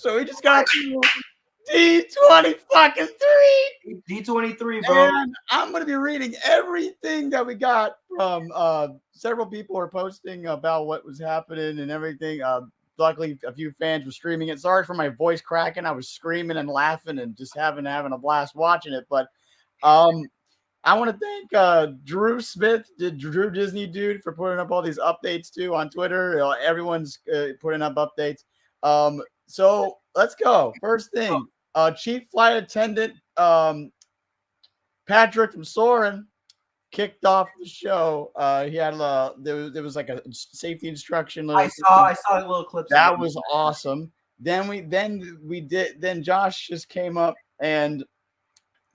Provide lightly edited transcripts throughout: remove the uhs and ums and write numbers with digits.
So we just got to D20 fucking 3. D23, bro. And I'm going to be reading everything that we got from several people are posting about what was happening and everything. Luckily, a few fans were streaming it. Sorry for my voice cracking. I was screaming and laughing and just having a blast watching it. But I want to thank Drew Smith, Drew Disney Dude, for putting up all these updates too on Twitter. Everyone's putting up updates. So let's go. First thing, Chief Flight Attendant Patrick from Soren kicked off the show. He had there was like a safety instruction. I saw a little clip. That was awesome. Then Josh just came up and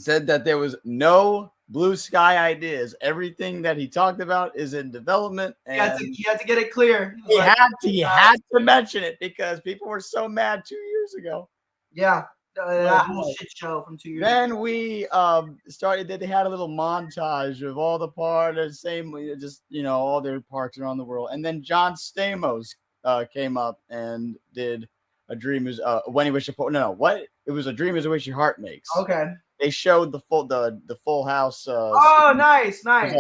said that there was no blue sky ideas. Everything that he talked about is in development. And he had to get it clear. He had to mention it because people were so mad 2 years ago. Yeah. That whole shit show from 2 years ago. Then we started that they had a little montage of all the parts, all their parks around the world. And then John Stamos came up and did a dream is when he wish upon it was a dream is a wish your heart makes. Okay. They showed the full house. Nice. Like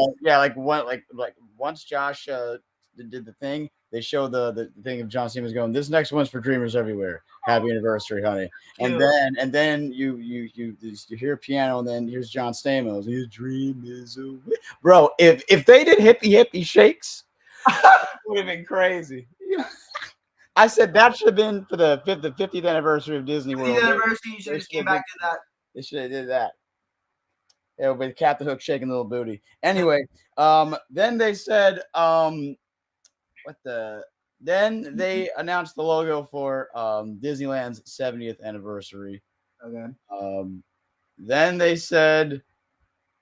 once Josh did the thing, they showed the thing of John Stamos going, this next one's for dreamers everywhere. Happy anniversary, honey. Cute. And then you hear a piano, and then here's John Stamos. His dream is a bro. If they did hippie shakes, it would have been crazy. I said that should have been for the 50th anniversary of Disney World. 50th anniversary, you should have came back to that. They should have did that. Yeah, with Captain Hook shaking little booty. Anyway, then they said, Then they announced the logo for Disneyland's 70th anniversary. Okay. Then they said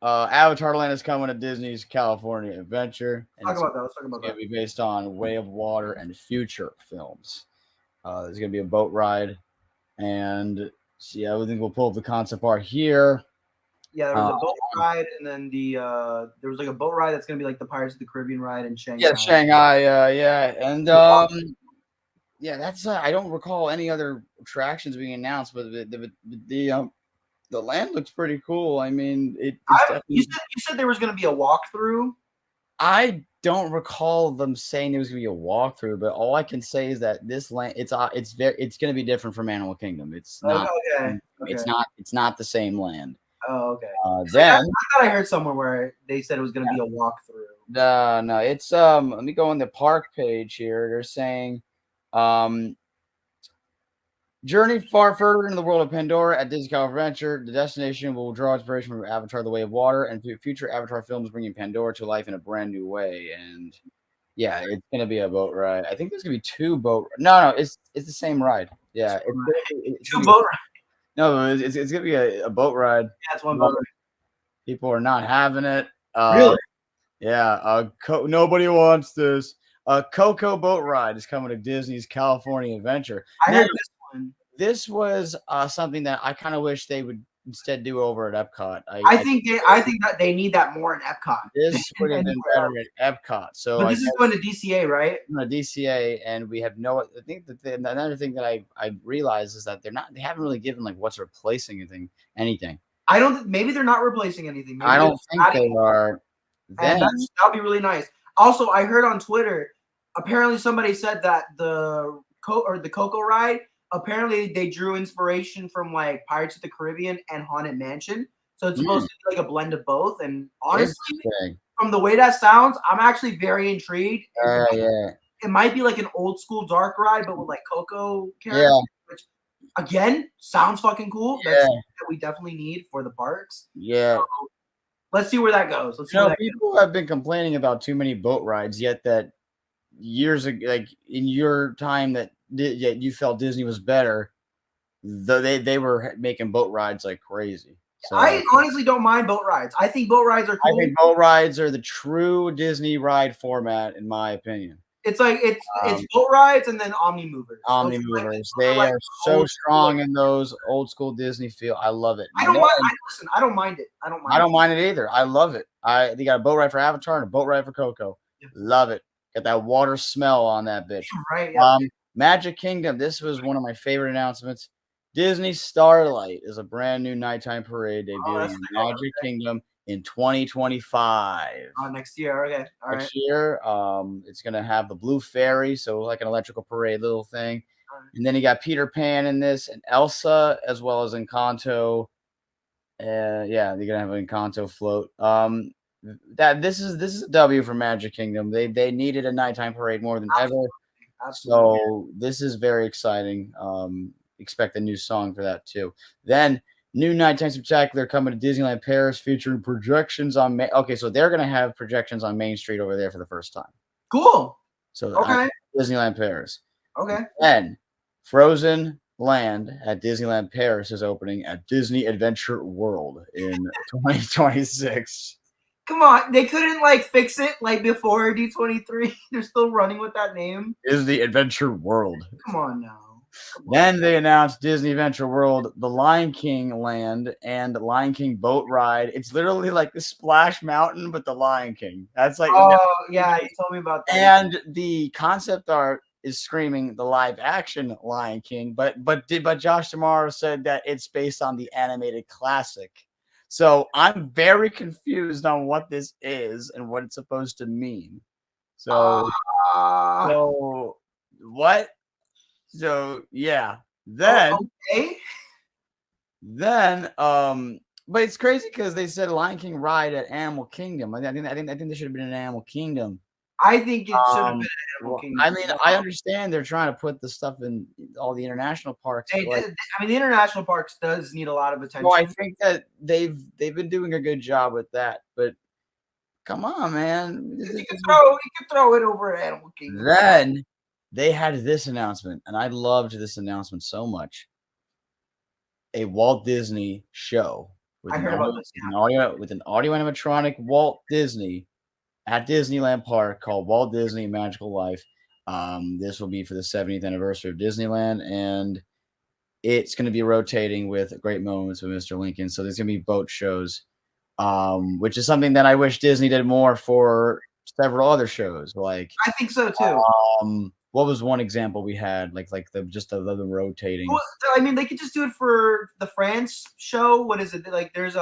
Avatar Land is coming to Disney's California Adventure. Let's talk about that. It's going to be based on Way of Water and future films. There's going to be a boat ride. And see, I think we'll pull up the concept art here. Yeah, there was a boat ride, and then there was like a boat ride that's gonna be like the Pirates of the Caribbean ride in Shanghai. Yeah, Shanghai. And that's I don't recall any other attractions being announced, but the land looks pretty cool. I mean, you said there was gonna be a walkthrough. I don't recall them saying there was gonna be a walkthrough, but all I can say is that this land it's gonna be different from Animal Kingdom. It's not. Okay. It's not the same land. Oh, okay. Then I thought I heard somewhere where they said it was going to be a walkthrough. No, it's let me go on the park page here. They're saying, journey far further into the world of Pandora at Disney California Adventure. The destination will draw inspiration from Avatar: The Way of Water and future Avatar films, bringing Pandora to life in a brand new way. And yeah, it's going to be a boat ride. I think there's going to be two boat. No, it's the same ride. Yeah, it's two boat rides. No, it's gonna be a boat ride. Yeah, it's one boat ride. People are not having it. Really? Yeah. Nobody wants this. Coco boat ride is coming to Disney's California Adventure. I heard this one. This was something that I kind of wish they would instead do over at Epcot. I think that they need that more in Epcot. This would have been better at Epcot. So but this is going to DCA, right? DCA, and we have no. I think that another thing that I realized is that they haven't really given like what's replacing anything. I don't. Maybe they're not replacing anything. Maybe I don't think they are. Then that'll be really nice. Also, I heard on Twitter. Apparently, somebody said that the Coco ride. Apparently, they drew inspiration from like Pirates of the Caribbean and Haunted Mansion. So it's supposed to be like a blend of both. And honestly, from the way that sounds, I'm actually very intrigued. It might be like an old school dark ride, but with like Coco characters, which again sounds fucking cool. That's something that we definitely need for the parks. Yeah. So, let's see where that goes. People have been complaining about too many boat rides, yet that years ago, like in your time that you felt Disney was better, they were making boat rides like crazy. So, I honestly don't mind boat rides. I think boat rides are cool. I think boat rides are the true Disney ride format, in my opinion. It's like it's boat rides and then Omni Movers. Omni Movers, they are so strong in those old school Disney feel. I love it. I don't mind. Listen, I don't mind it. I don't mind it either. I love it. They got a boat ride for Avatar and a boat ride for Coco. Love it. Got that water smell on that bitch. Right. Yeah. Magic Kingdom. This was one of my favorite announcements. Disney Starlight is a brand new nighttime parade Oh, debuting that's in what Magic Kingdom in 2025. next year. Okay, all right. Next year, it's gonna have the Blue Fairy, so like an electrical parade little thing. All right. And then you got Peter Pan in this, and Elsa, as well as Encanto. Yeah, they're gonna have an Encanto float. That this is a W for Magic Kingdom. They needed a nighttime parade more than ever. Absolutely. So this is very exciting. Expect a new song for that too. Then new nighttime spectacular coming to Disneyland Paris, featuring projections on. Okay, so they're gonna have projections on Main Street over there for the first time. Cool. So Okay. Disneyland Paris. Okay. Then Frozen Land at Disneyland Paris is opening at Disney Adventure World in 2026. Come on, they couldn't like fix it like before D23. They're still running with that name. Disney Adventure World. Come on now. Then they announced Disney Adventure World, the Lion King Land, and the Lion King boat ride. It's literally like the Splash Mountain, but the Lion King. That's like, Oh yeah, you told me about that. and the concept art is screaming the live action Lion King, but Josh Tomorrow said that it's based on the animated classic. So I'm very confused on what this is and what it's supposed to mean. So what? So yeah. Okay. Then but it's crazy because they said Lion King ride at Animal Kingdom. I think they should have been in Animal Kingdom. I think it should have been Animal Kingdom. I mean, I understand they're trying to put the stuff in all the international parks. I mean, the international parks does need a lot of attention. Well, I think that they've been doing a good job with that, but come on, man. You can throw it over at Animal Kingdom. Then they had this announcement, and I loved this announcement so much. A Walt Disney show with I heard about this. with an audio animatronic Walt Disney at Disneyland Park called Walt Disney Magical Life. This will be for the 70th anniversary of Disneyland, and it's going to be rotating with great moments with Mr. Lincoln. So there's going to be boat shows, which is something that I wish Disney did more for several other shows. Like I think so too. What was one example we had? Like the rotating. Well, I mean, they could just do it for the France show. What is it? Like there's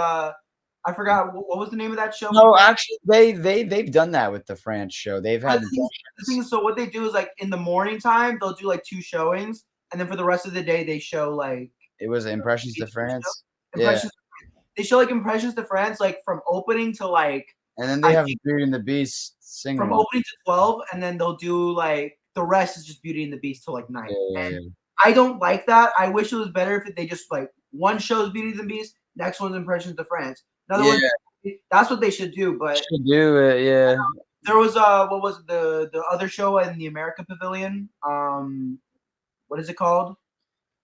I forgot what was the name of that show. No, actually, they've done that with the France show. They've had the thing is, so what they do is like in the morning time they'll do like 2 showings, and then for the rest of the day they show like it was Impressions to France. They show like Impressions to France, like from opening to like. And then they have Beauty and the Beast sing from opening to 12, and then they'll do like the rest is just Beauty and the Beast till like 9. And I don't like that. I wish it was better if they just like one show's Beauty and the Beast, next one's Impressions to France. In other words, that's what they should do. But should do it, yeah. There was what was the other show in the America Pavilion? What is it called?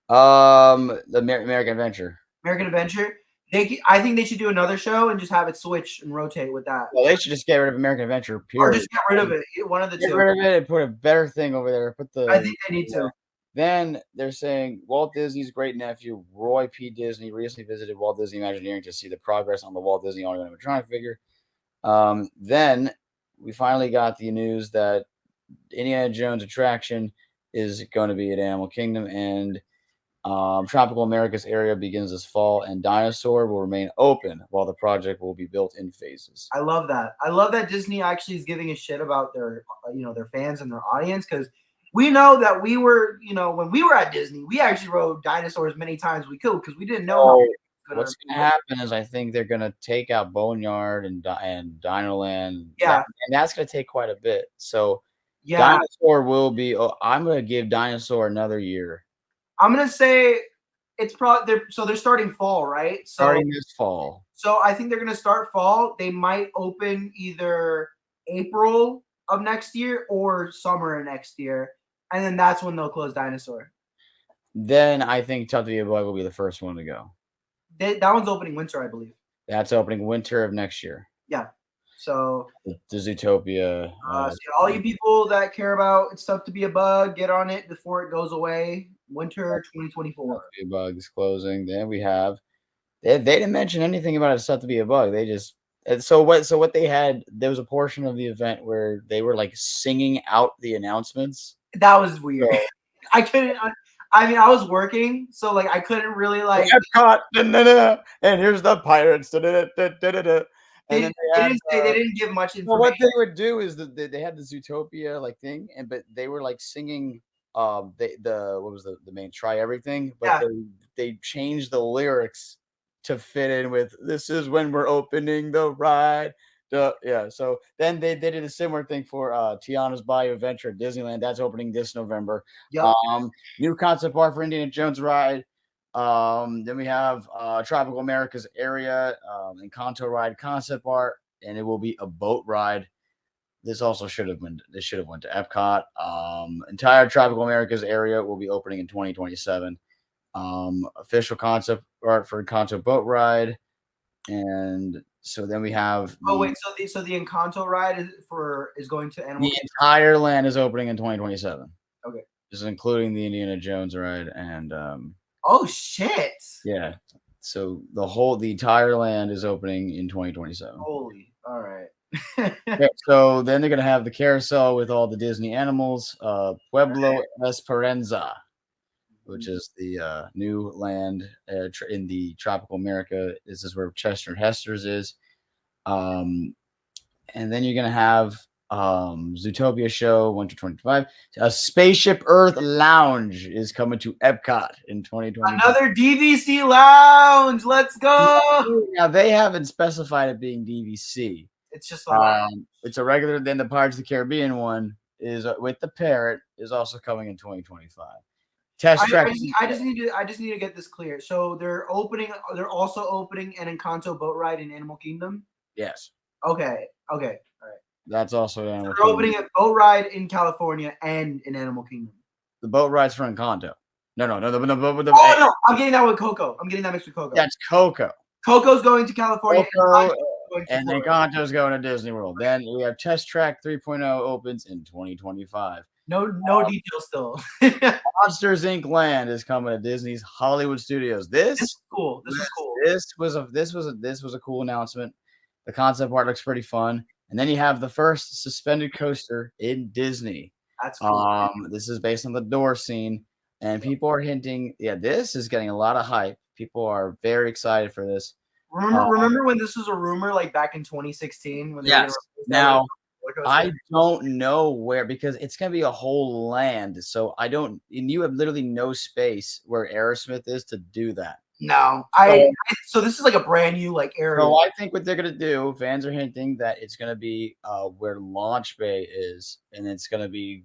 The American Adventure. American Adventure. I think they should do another show and just have it switch and rotate with that. Well, they should just get rid of American Adventure. Period. Or just get rid of it. One of the two. Get rid of it and put a better thing over there. I think they need to. Then they're saying Walt Disney's great nephew, Roy P. Disney, recently visited Walt Disney Imagineering to see the progress on the Walt Disney audio animatronic figure. Then we finally got the news that Indiana Jones attraction is going to be at Animal Kingdom, and Tropical America's area begins this fall, and Dinosaur will remain open while the project will be built in phases. I love that. I love that Disney actually is giving a shit about their, their fans and their audience, because we know that we were, when we were at Disney, we actually rode dinosaurs many times we could because we didn't know. What's going to happen is I think they're going to take out Boneyard and Dinoland. Yeah, and that's going to take quite a bit. So Dinosaur will be. I'm going to give Dinosaur another year. I'm gonna say it's probably they're starting fall, right? So, starting this fall. So I think they're gonna start fall. They might open either April of next year or summer of next year, and then that's when they'll close Dinosaur. Then I think Tough to Be a Bug will be the first one to go. That one's opening winter, I believe. That's opening winter of next year. Yeah. So the Zootopia. So all you people that care about It's Tough to Be a Bug, get on it before it goes away. Winter 2024. Bugs closing. Then we have. They didn't mention anything about It's Tough to Be a Bug. They just. So what they had. There was a portion of the event where they were like singing out the announcements. That was weird. I couldn't. I mean, I was working, so like I couldn't really like. Epcot, and here's the pirates. And then They, they they had. didn't say they didn't give much Well, what information. they would do is that they had the Zootopia like thing, but they were like singing what was the main Try Everything, but Yeah. they changed the lyrics to fit in with "This is when we're opening the ride." Yeah, so then they did a similar thing for Tiana's Bayou Adventure at Disneyland. That's opening this November. Yep. New concept art for Indiana Jones ride. Then we have Tropical America's area Encanto ride concept art, and it will be a boat ride. This also should have went to Epcot. Entire Tropical Americas area will be opening in 2027. Official concept art for Encanto boat ride, and so then we have Oh wait, so the Encanto ride is going to Animal the entire land is opening in 2027. Okay. This is including the Indiana Jones ride and oh shit. Yeah. So the entire land is opening in 2027. Holy. All right. Okay, so then they're gonna have the carousel with all the Disney animals, Pueblo Esperanza, which is the new land in the Tropical America. This is where Chester Hester's is. And then you're gonna have Zootopia show 1 to 25. A Spaceship Earth Lounge is coming to Epcot in 2020. Another DVC lounge. Let's go. Now they haven't specified it being DVC. It's just a it's a regular. Then the Pirates of the Caribbean one is with the parrot is also coming in 2025. Test track. I just need to get this clear. So they're also opening an Encanto boat ride in Animal Kingdom. Yes. Okay. All right. That's also Animal They're opening a boat ride in California and in Animal Kingdom. The boat ride's for Encanto. No. Oh no, I'm getting that with Coco. I'm getting that mixed with Coco. That's Coco. Coco's going to California. And Encanto's going to Disney World. Then we have Test Track 3.0 opens in 2025. No details still. Monsters Inc. Land is coming to Disney's Hollywood Studios. This is cool. This was a cool announcement. The concept art looks pretty fun. And then you have the first suspended coaster in Disney. That's cool. This is based on the door scene, and people are hinting. Yeah, this is getting a lot of hype. People are very excited for this. Remember when this was a rumor, like back in 2016? When yes. Now, I don't know where, because it's going to be a whole land. So and you have literally no space where Aerosmith is to do that. No, so this is like a brand new like area. So I think what they're going to do, fans are hinting that it's going to be where Launch Bay is, and it's going to be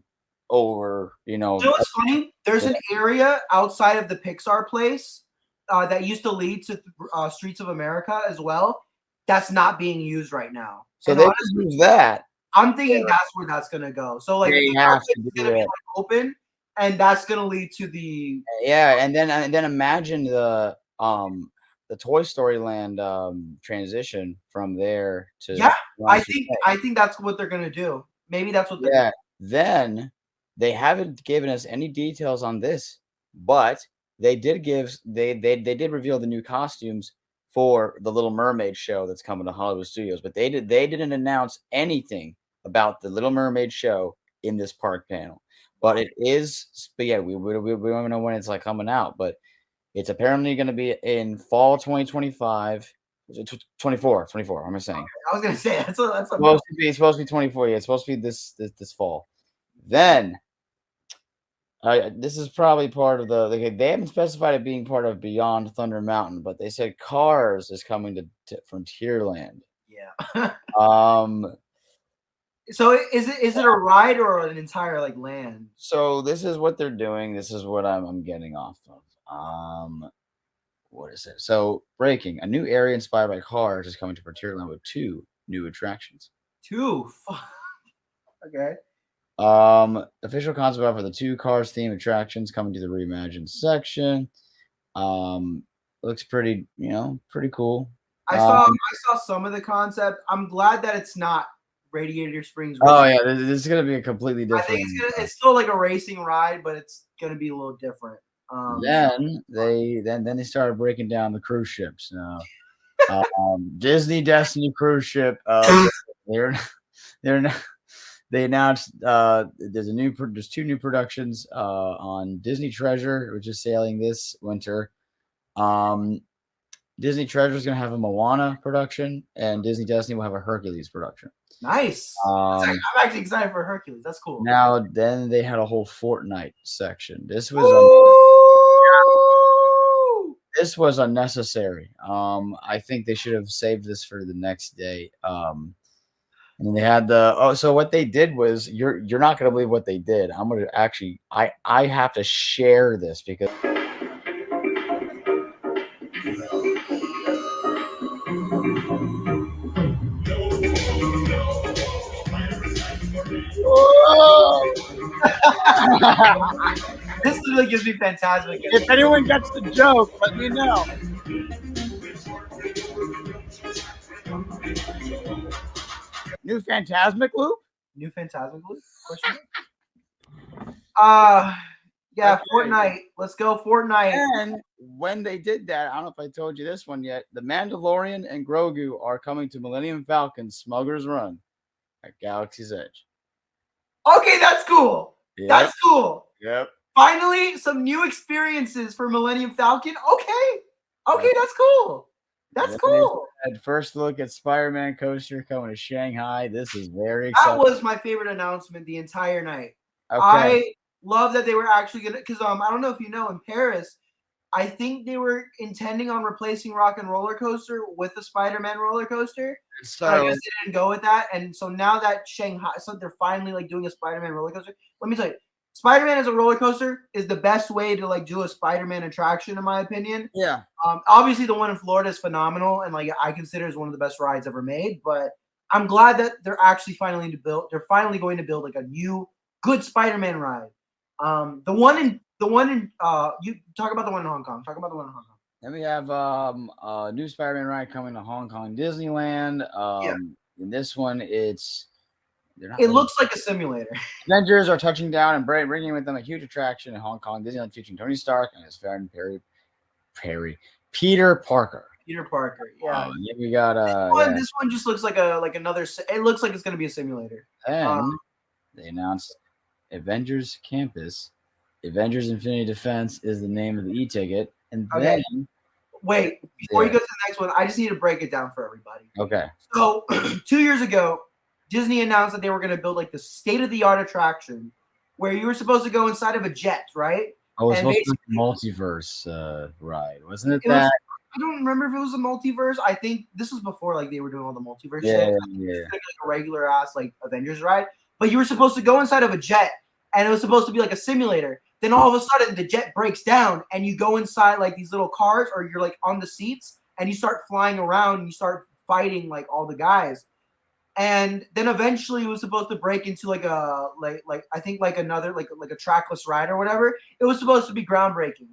over, You know what's funny? There's an area outside of the Pixar place that used to lead to Streets of America as well. That's not being used right now. So they use that. I'm thinking that's where that's gonna go. So like they have to it's gonna be like open, and that's gonna lead to the and then imagine the Toy Story Land transition from there to I think that's what they're gonna do. Maybe that's what they're Then they haven't given us any details on this, but they did reveal the new costumes for the Little Mermaid show that's coming to Hollywood Studios, but they didn't announce anything about the Little Mermaid show in this park panel. But it is, we don't know when it's like coming out, but it's apparently going to be in fall 2025. 24. I'm saying. I was gonna say that's supposed to be 24. Yeah, it's supposed to be this fall. Then this is probably part of they haven't specified it being part of Beyond Thunder Mountain, but they said Cars is coming to Frontierland. Yeah. So is it a ride or an entire like land? So this is what they're doing. This is what I'm getting off of. What is it? So breaking, a new area inspired by Cars is coming to Frontierland with 2 new attractions. 2. Okay. Official concept art for the 2 Cars themed attractions coming to the reimagined section. Looks pretty cool. I saw some of the concept. I'm glad that it's not Radiator Springs. This is gonna be a completely different. I think it's still like a racing ride, but it's gonna be a little different. Then they started breaking down the cruise ships. Disney Destiny cruise ship. They're they announced there's two new productions on Disney Treasure, which is sailing this winter. Disney Treasure is going to have a Moana production, and Disney Destiny will have a Hercules production. Nice. I'm actually excited for Hercules. That's cool. Now, then they had a whole Fortnite section. This was unnecessary. I think they should have saved this for the next day. And then they had so what they did was you're not going to believe what they did. I'm going to actually I have to share this because This literally gives me Fantasmic. If anyone gets the joke, let me know. New Fantasmic Loop? New Fantasmic Loop? Question mark? Yeah, okay. Fortnite. Let's go, Fortnite. And when they did that, I don't know if I told you this one yet. The Mandalorian and Grogu are coming to Millennium Falcon Smuggler's Run at Galaxy's Edge. Okay, that's cool. Yep. That's cool. Yep. Finally, some new experiences for Millennium Falcon. Okay, that's cool. That's cool. At first look at Spider-Man coaster coming to Shanghai. This is very exciting. That was my favorite announcement the entire night. Okay. I love that they were actually gonna, because I don't know if you know, in Paris, I think they were intending on replacing Rock and Roller Coaster with the Spider-Man roller coaster. So I guess they didn't go with that, and so now that Shanghai, so they're finally like doing a Spider-Man roller coaster. Let me tell you, Spider-Man as a roller coaster is the best way to like do a Spider-Man attraction, in my opinion. Yeah. Obviously, the one in Florida is phenomenal, and like I consider is one of the best rides ever made. But I'm glad that they're actually finally going to build like a new good Spider-Man ride. The one in you talk about the one in Hong Kong. Talk about the one in Hong Kong. Then we have a new Spider-Man ride coming to Hong Kong Disneyland. In this one, it looks like a simulator. Avengers are touching down and bringing with them a huge attraction in Hong Kong Disneyland, featuring Tony Stark and his friend Peter Parker. Peter Parker, yeah. Then we got this one just looks like another. It looks like it's going to be a simulator. And they announced Avengers Campus. Avengers Infinity Defense is the name of the e-ticket. And then wait, before you go to the next one, I just need to break it down for everybody. Okay. So 2 years ago, Disney announced that they were going to build like the state-of-the-art attraction where you were supposed to go inside of a jet, right? Oh, it was supposed to be a multiverse ride, wasn't it? I don't remember if it was a multiverse. I think this was before like they were doing all the multiverse shit. Yeah. It was like a regular ass like Avengers ride, but you were supposed to go inside of a jet, and it was supposed to be like a simulator. Then all of a sudden, the jet breaks down, and you go inside like these little cars, or you're like on the seats, and you start flying around, and you start fighting like all the guys. And then eventually, it was supposed to break into like a I think like another like a trackless ride or whatever. It was supposed to be groundbreaking,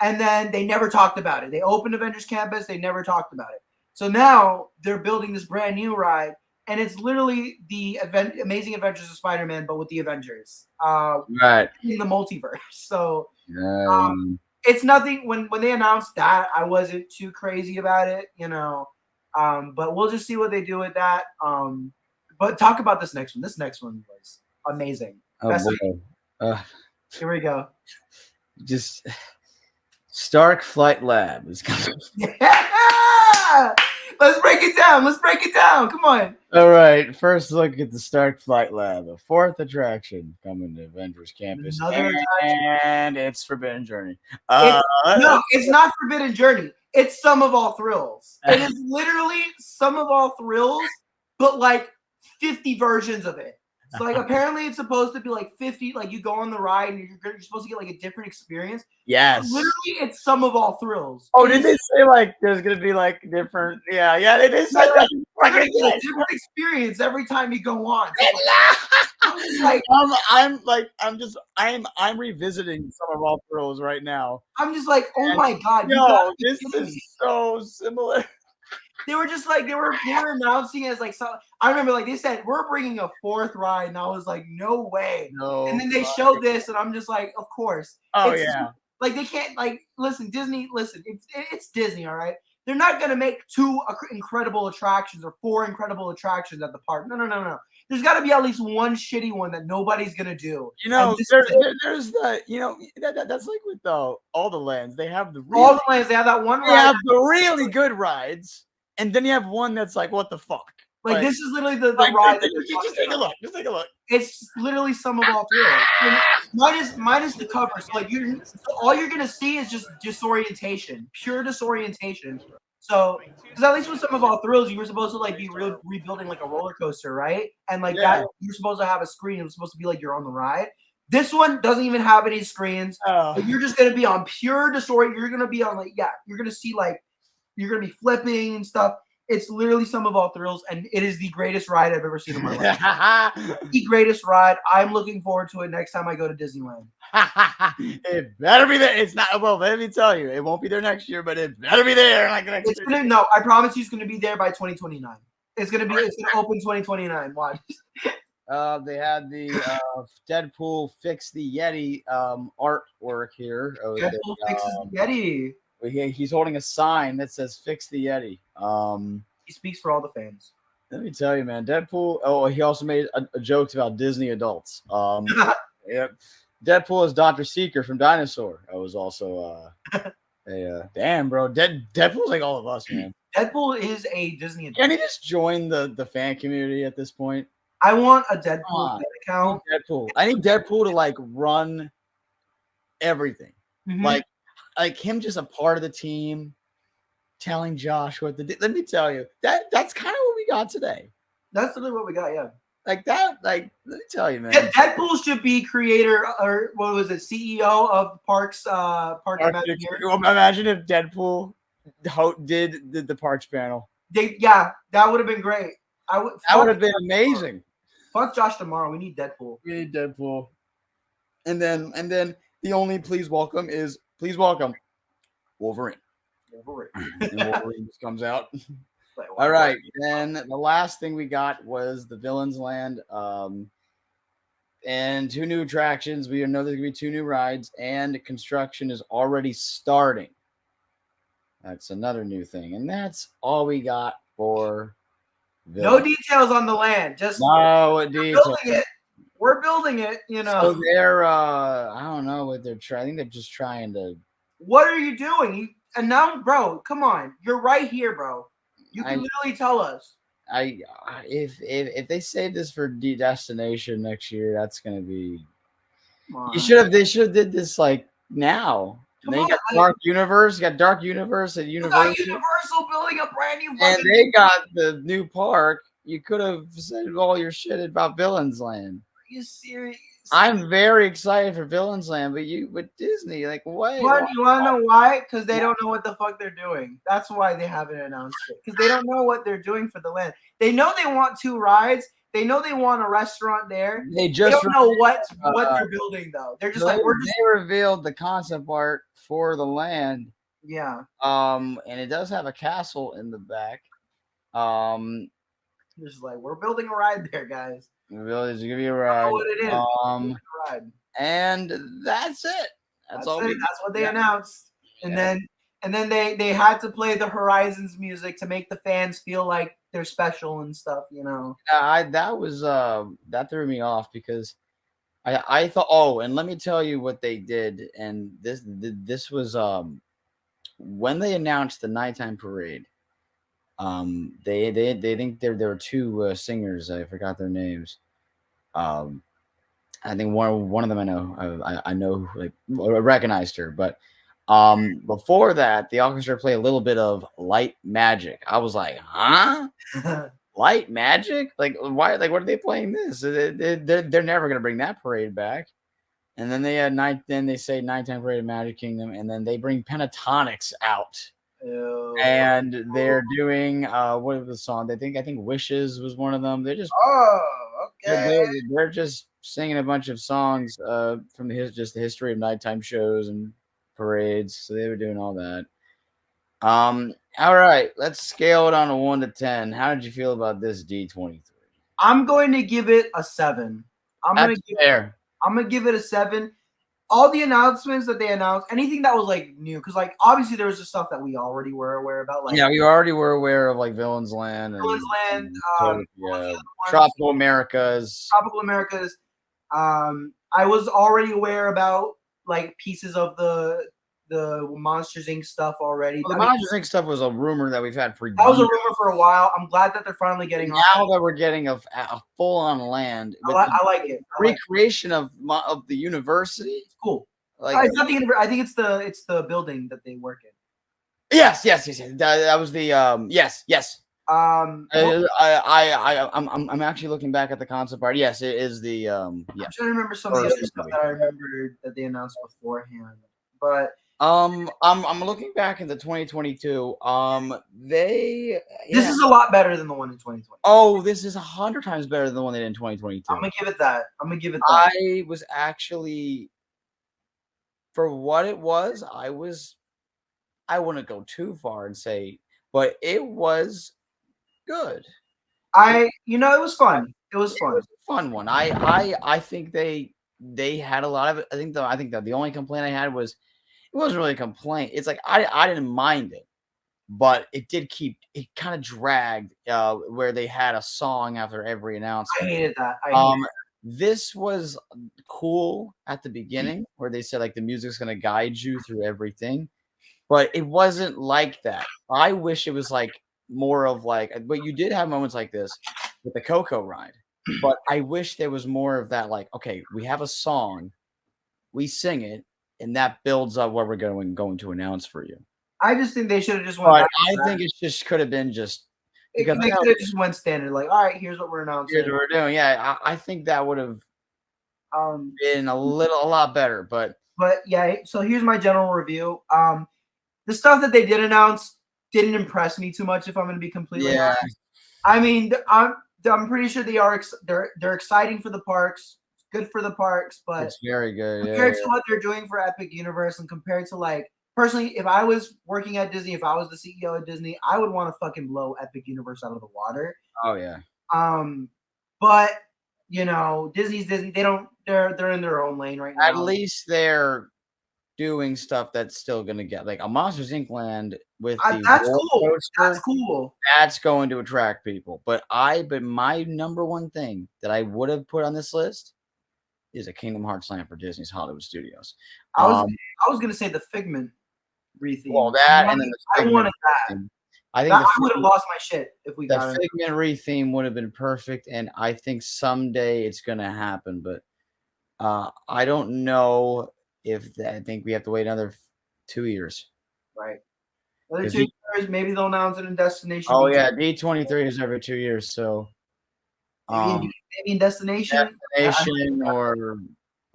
and then they never talked about it. They opened Avengers Campus, they never talked about it. So now they're building this brand new ride, and it's literally the Amazing Adventures of Spider-Man, but with the Avengers, right in the multiverse. So it's nothing. When they announced that, I wasn't too crazy about it, you know. But we'll just see what they do with that. But talk about this next one. This next one was amazing. Here we go. Just Stark Flight Lab is coming. Yeah! Let's break it down. Come on. All right. First look at the Stark Flight Lab, a fourth attraction coming to Avengers Campus. And it's Forbidden Journey. No, it's not Forbidden Journey. It's Sum of All Thrills. It is literally Sum of All Thrills, but like 50 versions of it. So like apparently it's supposed to be like 50, like you go on the ride and you're supposed to get like a different experience. Yes. Literally it's Sum of All Thrills. Oh, did they say like there's gonna be like different? Yeah, they did say that. Like a different experience every time you go on. So, I'm revisiting Sum of All Thrills right now. I'm just like, oh my god, this is so similar. They were just like they were announcing it as like some. I remember like they said we're bringing a fourth ride, and I was like, no way. No. And then they showed this, and I'm just like, of course. Oh yeah. Like they can't like listen, Disney. Listen, it's Disney, all right. They're not gonna make 2 incredible attractions or 4 incredible attractions at the park. No. There's got to be at least one shitty one that nobody's gonna do. You know, And there's the that's like with all the lands. They have the all really the lands, they have that one they ride. have the really good rides, and then you have one that's like, what the fuck? Like this is literally the like, ride that just take a look. Just take a look. It's literally some of all thrills. Minus the cover. So like all you're gonna see is just disorientation, pure disorientation. So because at least with some of all thrills, you were supposed to like be rebuilding like a roller coaster, right? And like that, you're supposed to have a screen. It's supposed to be like you're on the ride. This one doesn't even have any screens. You're just gonna be on pure disorient. You're gonna be on like you're gonna see like you're gonna be flipping and stuff. It's literally some of all thrills, and it is the greatest ride I've ever seen in my life. The greatest ride. I'm looking forward to it next time I go to Disneyland. It better be there. It's not. Well, let me tell you, it won't be there next year, but it better be there like next year. No, I promise you, it's gonna be there by 2029. It's gonna open 2029. Watch. They had the Deadpool Fix the Yeti artwork here. Deadpool fixes the Yeti. He's holding a sign that says "Fix the Yeti." He speaks for all the fans. Let me tell you, man. Deadpool. Oh, he also made a jokes about Disney adults. Yep. Deadpool is Dr. Seeker from Dinosaur. I was also damn, bro. Deadpool's like all of us, man. Deadpool is a Disney adult. Can he just join the fan community at this point? I want a Deadpool account. I need Deadpool to like run everything. Mm-hmm. Like him just a part of the team, telling Josh what to do. Let me tell you, that's kind of what we got today. That's literally what we got, yeah. Like that, let me tell you, man. Deadpool should be creator or what was it, CEO of Parks Imagine if Deadpool did the Parks panel. That would have been great. That would have been amazing. Fuck Josh tomorrow. We need Deadpool. We need Deadpool. And then the only please welcome Wolverine. And Wolverine just comes out. All right. Then the last thing we got was the Villains Land. And 2 new attractions. We know there's going to be 2 new rides, and construction is already starting. That's another new thing. And that's all we got for Villains. No details on the land. Just no details. We're building it, you know. So they're I don't know what they're trying. I think they're just trying to. What are you doing? And now, bro, come on. You're right here, bro. You can literally tell us. If they save this for Destination next year, that's gonna be. They should have did this like now. They got Dark Universe. You got Dark Universe at Universal. Universal building a brand new. And they got the new park. You could have said all your shit about Villains Land. Are you serious? I'm very excited for Villains Land, but with Disney, like, what? You want to know why? Because they don't know what the fuck they're doing. That's why they haven't announced it. Because they don't know what they're doing for the land. They know they want 2 rides. They know they want a restaurant there. They don't know what they're building though. They're just they revealed the concept art for the land. Yeah. And it does have a castle in the back. Just like we're building a ride there, guys. There's gonna be a ride. What it is. And that's it. That's all. That's what they announced. And then they had to play the Horizons music to make the fans feel like they're special and stuff, you know. That threw me off because I thought, oh, and let me tell you what they did. And this was when they announced the nighttime parade. They think there were 2 singers. I forgot their names. I think one of them I know, like, I recognized her, but before that, the orchestra played a little bit of Light Magic. I was like, huh? Light Magic? Like, why? Like, what are they playing this? They're never gonna bring that parade back. And then they had Then they say Nighttime Parade of Magic Kingdom, and then they bring Pentatonics out. Ew. And they're doing what was the song? I think Wishes was one of them. They're just okay. They're just singing a bunch of songs from the history of nighttime shows and parades. So they were doing all that. All right, let's scale it on a 1 to 10. How did you feel about this D23? I'm going to give it a 7. I'm gonna give it a 7. all the announcements that they announced, anything that was like new, because like obviously there was just stuff that we already were aware about, like yeah, we already were aware of like Villains Land and Villains Land, what was the other ones? Tropical Americas. Tropical Americas. I was already aware about like pieces of the Monsters Inc. stuff already. Well, the Monsters Inc. stuff was a rumor that we've had for that was a years. rumor for a while. I'm glad that they're finally getting now that we're getting a full on land. With I like it. Recreation of the university. It's cool. Like it's not the I think it's the building that they work in. Yes. That was the yes. I'm actually looking back at the concept art. Yes, it is the yeah. I'm trying to remember some of the other stuff that I remember that they announced beforehand. But I'm looking back into 2022. This is a lot better than the one in 2020. Oh, this is 100 times better than the one they did in 2022. I'm gonna give it that. I was actually, for what it was, I wouldn't go too far and say, but it was good. It was fun. It was fun. It was a fun one. I think they had a lot of it. I think that the only complaint I had was it wasn't really a complaint. It's like I didn't mind it, but it kind of dragged where they had a song after every announcement. I hated that. This was cool at the beginning where they said like the music's gonna guide you through everything, but it wasn't like that. I wish it was like more of like, but you did have moments like this with the Coco ride, but I wish there was more of that. Like, okay, we have a song, we sing it, and that builds up what we're going to announce for you. I just think they should have just went. But I think it just could have been just because they could have just went standard, like, all right, here's what we're announcing. Here's what we're doing. Yeah, I think that would have been a lot better. But yeah, so here's my general review. The stuff that they did announce didn't impress me too much, if I'm going to be completely honest. I mean, I'm pretty sure they're exciting for the parks. It's good for the parks, but it's very good compared to what they're doing for Epic Universe, and compared to like personally, if I was working at Disney, if I was the CEO of Disney, I would want to fucking blow Epic Universe out of the water. Oh yeah. But Disney's Disney. They're in their own lane right now. At least they're doing stuff that's still gonna get like a Monsters Inc. land with that's cool. That's cool. That's going to attract people. But my number one thing that I would have put on this list is a Kingdom Hearts land for Disney's Hollywood Studios. I was gonna say the Figment retheme. Well, that and then I wanted that. I think I would have lost my shit if we got the Figment retheme would have been perfect, and I think someday it's gonna happen. But I don't know I think we have to wait another 2 years. Right. Another 2 years, maybe they'll announce it in Destination. Oh yeah, D23 is every 2 years, so maybe in Destination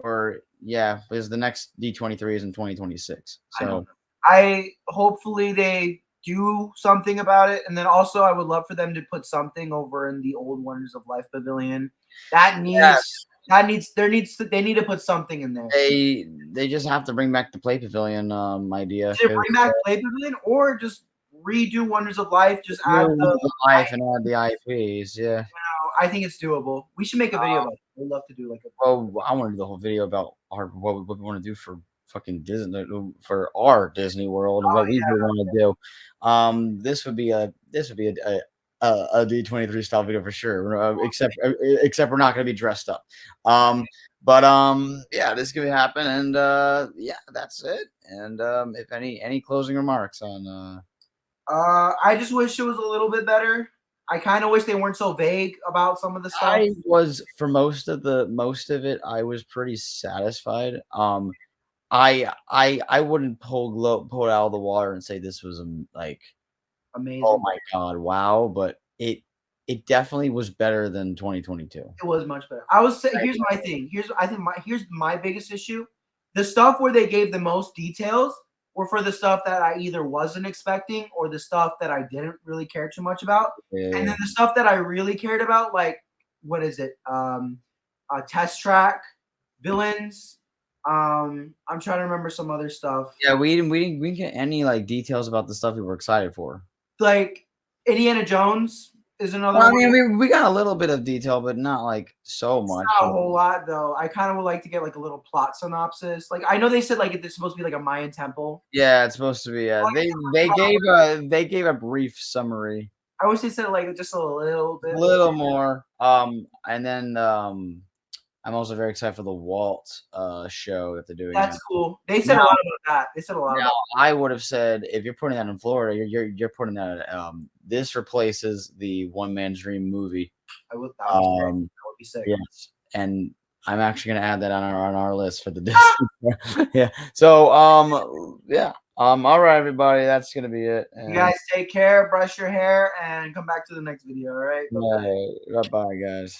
or yeah, because the next D23 is in 2026. So I hopefully they do something about it, and then also I would love for them to put something over in the old Wonders of Life Pavilion. They need to put something in there. They just have to bring back the Play Pavilion idea. Either bring back Play Pavilion or just redo Wonders of Life. Just add the life and add the IPs. Yeah, I think it's doable. We should make a video about it. We'd love to do like I want to do the whole video about what we want to do for fucking Disney, for our Disney World and what we want to do. This would be a D23 style video for sure. Except we're not going to be dressed up. But yeah, this could happen, and yeah, that's it. And if any closing remarks on I just wish it was a little bit better. I kind of wish they weren't so vague about some of the stuff. I was, for most of it, I was pretty satisfied. I wouldn't pull it out of the water and say this was like amazing. Oh my god, wow! But it definitely was better than 2022. It was much better. I was saying, here's my thing. Here's my biggest issue. The stuff where they gave the most details were for the stuff that I either wasn't expecting or the stuff that I didn't really care too much about. Yeah. And then the stuff that I really cared about, like what is it? Test Track, Villains. I'm trying to remember some other stuff. Yeah, we didn't get any like details about the stuff we were excited for. Like Indiana Jones, is another Well, I one. mean, we got a little bit of detail, but not like so It's much. not a whole lot though. I kind of would like to get like a little plot synopsis. Like I know they said like it's supposed to be like a Mayan temple. Yeah, it's supposed to be. I like They gave a brief summary, I wish they said like just a little a bit. little more. And then I'm also very excited for the Walt show that they're doing now. That's cool. They said a Now, lot about that. They said a lot now about. I would have said if you're putting that in Florida, you're putting that. This replaces the One Man's Dream movie. I would. That would be sick. Um, That would be sick. yes, and I'm actually gonna add that on our list for the Disney. Yeah. So yeah. All right, everybody. That's gonna be it. You And guys take care. Brush your hair and come back to the next video. All right. Bye. bye, guys.